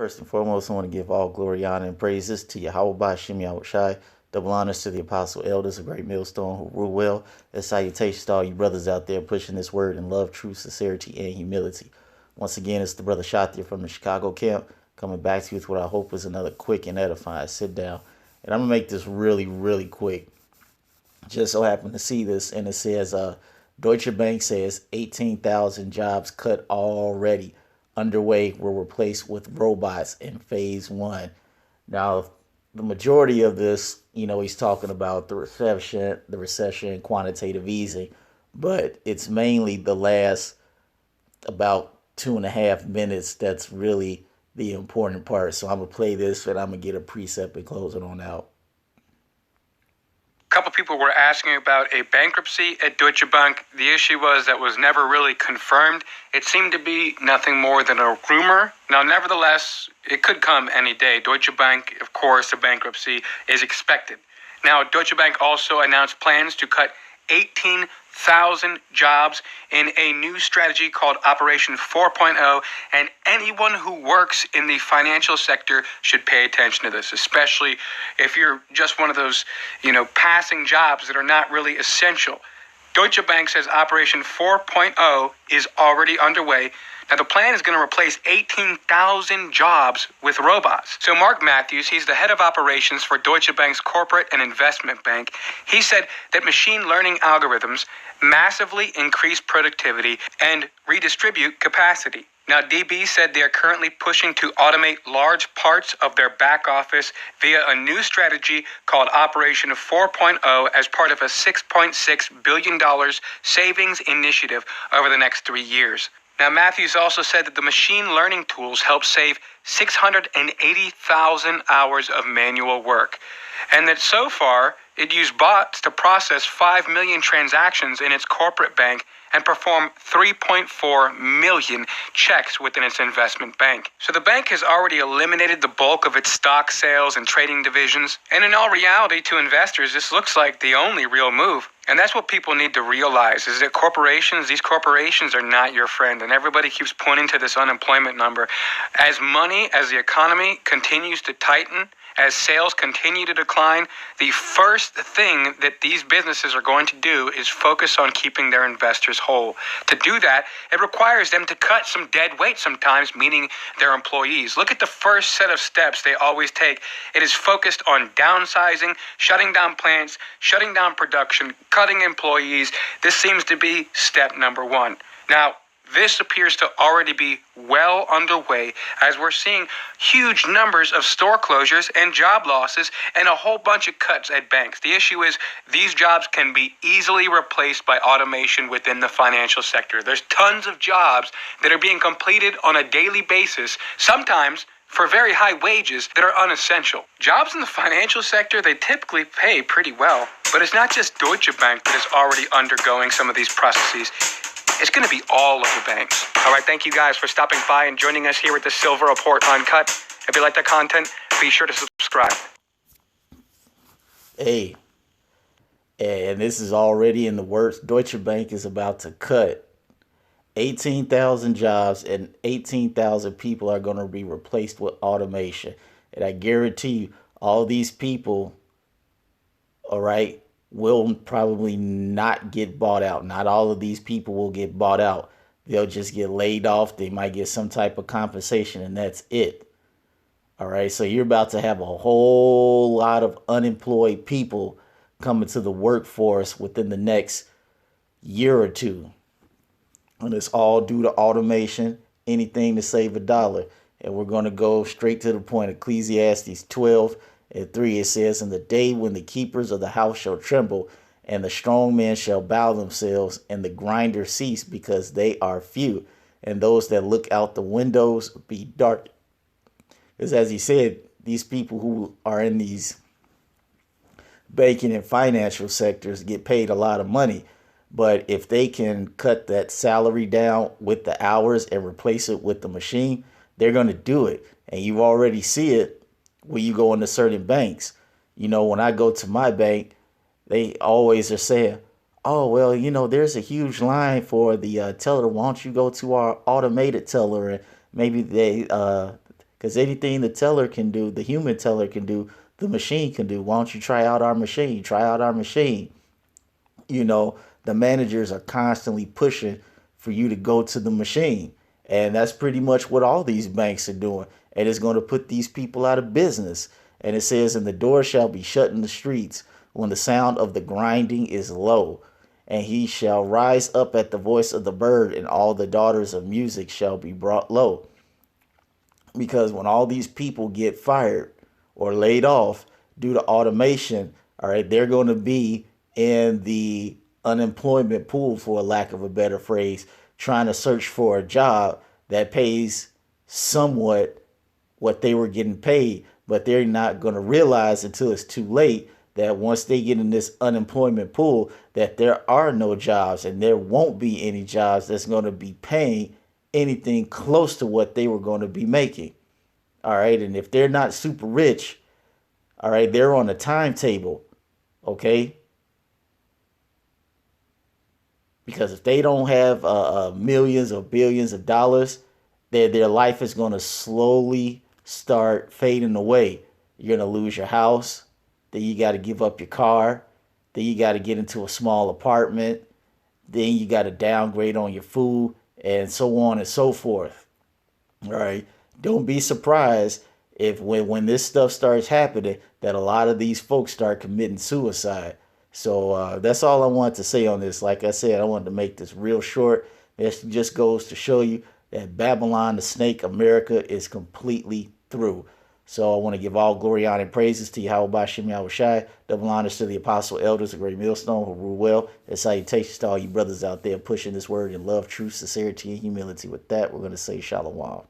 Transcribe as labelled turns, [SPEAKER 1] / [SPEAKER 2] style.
[SPEAKER 1] First and foremost, I want to give all glory, honor, and praises to Yahweh Bashim Yahweh Shai. Double honors to the apostle elders, a great millstone who rule well. And salutations to all you brothers out there pushing this word in love, truth, sincerity, and humility. Once again, it's the brother Shatir from the Chicago camp coming back to you with what I hope is another quick and edifying sit down. And I'm going to make this really, really quick. Just so happened to see this, and it says Deutsche Bank says 18,000 jobs cut already underway were replaced with robots in phase one. Now, the majority of this, he's talking about the recession, quantitative easing, but it's mainly the last about 2.5 minutes that's really the important part. So I'm gonna play this and I'm gonna get a precept and close it on out.
[SPEAKER 2] A couple people were asking about a bankruptcy at Deutsche Bank. The issue was that was never really confirmed. It seemed to be nothing more than a rumor. Now, nevertheless, it could come any day. Deutsche Bank, of course, a bankruptcy is expected. Now, Deutsche Bank also announced plans to cut 18,000 jobs in a new strategy called Operation 4.0, and anyone who works in the financial sector should pay attention to this, especially if you're just one of those, passing jobs that are not really essential. Deutsche Bank says Operation 4.0 is already underway. Now, the plan is going to replace 18,000 jobs with robots. So Mark Matthews, he's the head of operations for Deutsche Bank's corporate and investment bank. He said that machine learning algorithms massively increase productivity and redistribute capacity. Now, DB said they are currently pushing to automate large parts of their back office via a new strategy called Operation 4.0 as part of a $6.6 billion savings initiative over the next 3 years. Now, Matthews also said that the machine learning tools help save 680,000 hours of manual work, and that so far it used bots to process 5 million transactions in its corporate bank and perform 3.4 million checks within its investment bank. So the bank has already eliminated the bulk of its stock sales and trading divisions, and in all reality to investors, this looks like the only real move. And that's what people need to realize, is that these corporations are not your friend, and everybody keeps pointing to this unemployment number. As the economy continues to tighten, as sales continue to decline, the first thing that these businesses are going to do is focus on keeping their investors whole. To do that, it requires them to cut some dead weight sometimes, meaning their employees. Look at the first set of steps they always take. It is focused on downsizing, shutting down plants, shutting down production, cutting employees. This seems to be step number one. Now, this appears to already be well underway as we're seeing huge numbers of store closures and job losses and a whole bunch of cuts at banks. The issue is these jobs can be easily replaced by automation within the financial sector. There's tons of jobs that are being completed on a daily basis, sometimes for very high wages that are unessential. Jobs in the financial sector, they typically pay pretty well. But it's not just Deutsche Bank that is already undergoing some of these processes. It's going to be all of the banks. All right, thank you guys for stopping by and joining us here at the Silver Report Uncut. If you like the content, be sure to subscribe.
[SPEAKER 1] Hey, and this is already in the works. Deutsche Bank is about to cut 18,000 jobs, and 18,000 people are going to be replaced with automation. And I guarantee you, all these people, all right, will probably not get bought out. Not all of these people will get bought out. They'll just get laid off. They might get some type of compensation, and that's it. All right, so you're about to have a whole lot of unemployed people coming to the workforce within the next year or two. And it's all due to automation, anything to save a dollar. And we're going to go straight to the point. Ecclesiastes 12:3, it says, "In the day when the keepers of the house shall tremble, and the strong men shall bow themselves, and the grinders cease, because they are few, and those that look out the windows be dark." Because as he said, these people who are in these banking and financial sectors get paid a lot of money. But if they can cut that salary down with the hours and replace it with the machine, they're going to do it. And you already see it when you go into certain banks. When I go to my bank, they always are saying, "Oh, well, there's a huge line for the teller. Why don't you go to our automated teller?" And maybe they Because anything the teller can do, the human teller can do, the machine can do. Why don't you try out our machine? Try out our machine. You know, the managers are constantly pushing for you to go to the machine. And that's pretty much what all these banks are doing. And it's going to put these people out of business. And it says, and the door shall be shut in the streets when the sound of the grinding is low. And he shall rise up at the voice of the bird, and all the daughters of music shall be brought low. Because when all these people get fired or laid off due to automation, all right, they're going to be in the unemployment pool, for a lack of a better phrase, trying to search for a job that pays somewhat what they were getting paid. But they're not going to realize until it's too late that once they get in this unemployment pool, that there are no jobs and there won't be any jobs that's going to be paying anything close to what they were going to be making. All right. And if they're not super rich, all right, they're on a timetable. Okay. Because if they don't have millions or billions of dollars, their life is going to slowly start fading away. You're going to lose your house. Then you got to give up your car. Then you got to get into a small apartment. Then you got to downgrade on your food and so on and so forth. All right. Don't be surprised if when this stuff starts happening that a lot of these folks start committing suicide. So that's all I wanted to say on this. Like I said, I wanted to make this real short. This just goes to show you that Babylon the Snake, America is completely through. So I want to give all glory, honor, and praises to Yahweh Shem Yahushai. Double honors to the apostle elders, the great millstone who rule well. And salutations to all you brothers out there pushing this word in love, truth, sincerity, and humility. With that, we're going to say shalom.